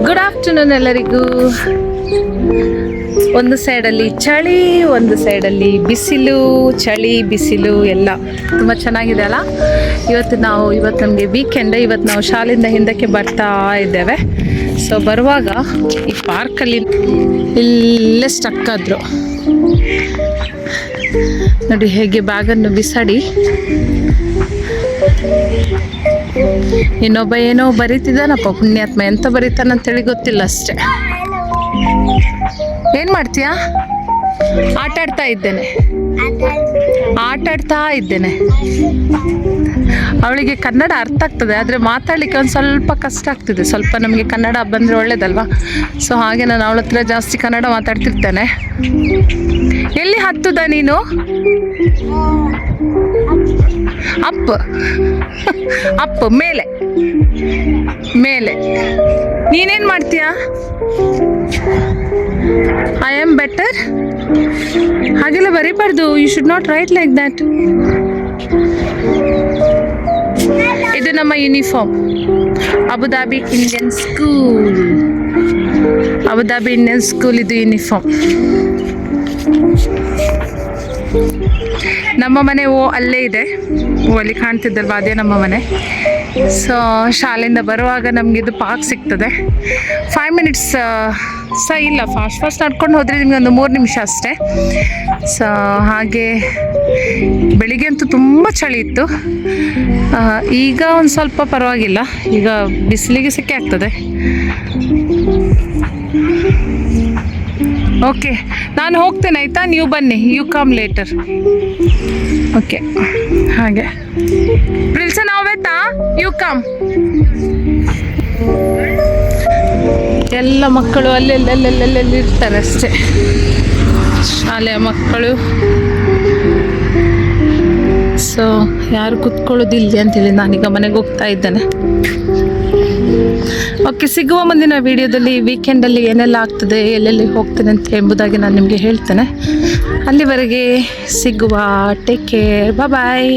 Good afternoon ಎಲ್ಲರಿಗೂ. ಒಂದು ಸೈಡಲ್ಲಿ ಚಳಿ, ಒಂದು ಸೈಡಲ್ಲಿ ಬಿಸಿಲು, ಚಳಿ ಬಿಸಿಲು ಎಲ್ಲ ತುಂಬ ಚೆನ್ನಾಗಿದೆ ಅಲ್ಲ. ಇವತ್ತು ನಮಗೆ ವೀಕೆಂಡ್. ಇವತ್ತು ನಾವು ಶಾಲೆಯಿಂದ ಹಿಂದಕ್ಕೆ ಬರ್ತಾ ಇದ್ದೇವೆ. ಸೊ ಬರುವಾಗ ಈ ಪಾರ್ಕಲ್ಲಿ ಇಲ್ಲೇ ಸ್ಟಕ್ ಆದ್ರು ನೋಡಿ, ಹೇಗೆ ಬ್ಯಾಗನ್ನು ಬಿಸಾಡಿ ಇನ್ನೊಬ್ಬ ಏನೋ ಬರೀತಿದ್ದಾನಪ್ಪ, ಪುಣ್ಯಾತ್ಮ. ಎಂತ ಬರೀತಾನಂತೇಳಿ ಗೊತ್ತಿಲ್ಲ ಅಷ್ಟೆ. ಏನ್ ಮಾಡ್ತೀಯಾ? ಆಟ ಆಡ್ತಾ ಇದ್ದೇನೆ. ಅವಳಿಗೆ ಕನ್ನಡ ಅರ್ಥ ಆಗ್ತದೆ, ಆದರೆ ಮಾತಾಡ್ಲಿಕ್ಕೆ ಒಂದು ಸ್ವಲ್ಪ ಕಷ್ಟ ಆಗ್ತಿದೆ. ಸ್ವಲ್ಪ ನಮಗೆ ಕನ್ನಡ ಬಂದರೆ ಒಳ್ಳೇದಲ್ವಾ. ಸೊ ಹಾಗೆ ನಾನು ಅವಳ ಹತ್ರ ಜಾಸ್ತಿ ಕನ್ನಡ ಮಾತಾಡ್ತಿರ್ತೇನೆ. ಎಲ್ಲಿ ಹತ್ತುದ ನೀನು? ಅಪ್ ಮೇಲೆ. ನೀನೇನ್ ಮಾಡ್ತೀಯಾ? I am better. ಹಾಗೆಲ್ಲ ಬರೀಬಾರ್ದು. You should not write like that. ಇದು ನಮ್ಮ ಯೂನಿಫಾರ್ಮ್. ಅಬುದಾಬಿ ಇಂಡಿಯನ್ ಸ್ಕೂಲ್ ಇದು ಯೂನಿಫಾರ್ಮ್. ನಮ್ಮ ಮನೆ ಅಲ್ಲೇ ಇದೆ. ಅಲ್ಲಿ ಕಾಣ್ತಿದ್ದಲ್ವ, ಅದೇ ನಮ್ಮ ಮನೆ. ಸೊ ಶಾಲೆಯಿಂದ ಬರುವಾಗ ನಮಗಿದು ಪಾರ್ಕ್ ಸಿಗ್ತದೆ. 5 ಮಿನಿಟ್ಸ್ ಸಹ ಇಲ್ಲ, ಫಾಸ್ಟ್ ನಡ್ಕೊಂಡು ಹೋದರೆ ನಿಮಗೆ ಒಂದು 3 ನಿಮಿಷ ಅಷ್ಟೇ. ಸೊ ಹಾಗೆ ಬೆಳಿಗ್ಗೆ ಅಂತೂ ತುಂಬ ಚಳಿ ಇತ್ತು. ಈಗ ಒಂದು ಸ್ವಲ್ಪ ಪರವಾಗಿಲ್ಲ. ಈಗ ಬಿಸಿಲಿಗೆ ಸೆಕೆ ಆಗ್ತದೆ. ಓಕೆ, ನಾನು ಹೋಗ್ತೇನೆ ಆಯಿತಾ? ನೀವು ಬನ್ನಿ, ಯು ಕಮ್ ಲೇಟರ್. ಓಕೆ, ಹಾಗೆ ಪ್ರಿಲ್ಸನ್ ನಾವೇತಾ ಯು ಕಮ್. ಎಲ್ಲ ಮಕ್ಕಳು ಅಲ್ಲೆಲ್ಲೆಲ್ಲೆಲ್ಲೆಲ್ಲಿ ಇರ್ತಾರೆ ಅಷ್ಟೇ, ಶಾಲೆಯ ಮಕ್ಕಳು. ಸೊ ಯಾರು ಕುತ್ಕೊಳ್ಳೋದಿಲ್ಲ ಅಂತೇಳಿ ನಾನೀಗ ಮನೆಗೆ ಹೋಗ್ತಾ ಇದ್ದೇನೆ. ಓಕೆ, ಸಿಗುವ ಮುಂದಿನ ವಿಡಿಯೋದಲ್ಲಿ ವೀಕೆಂಡಲ್ಲಿ ಏನೆಲ್ಲ ಆಗ್ತದೆ, ಎಲ್ಲೆಲ್ಲಿ ಹೋಗ್ತೇನೆ ಅಂತ ಎಂಬುದಾಗಿ ನಾನು ನಿಮಗೆ ಹೇಳ್ತೇನೆ. ಅಲ್ಲಿವರೆಗೆ ಸಿಗುವ. ಟೇಕ್ ಕೇರ್, ಬಾಯ್.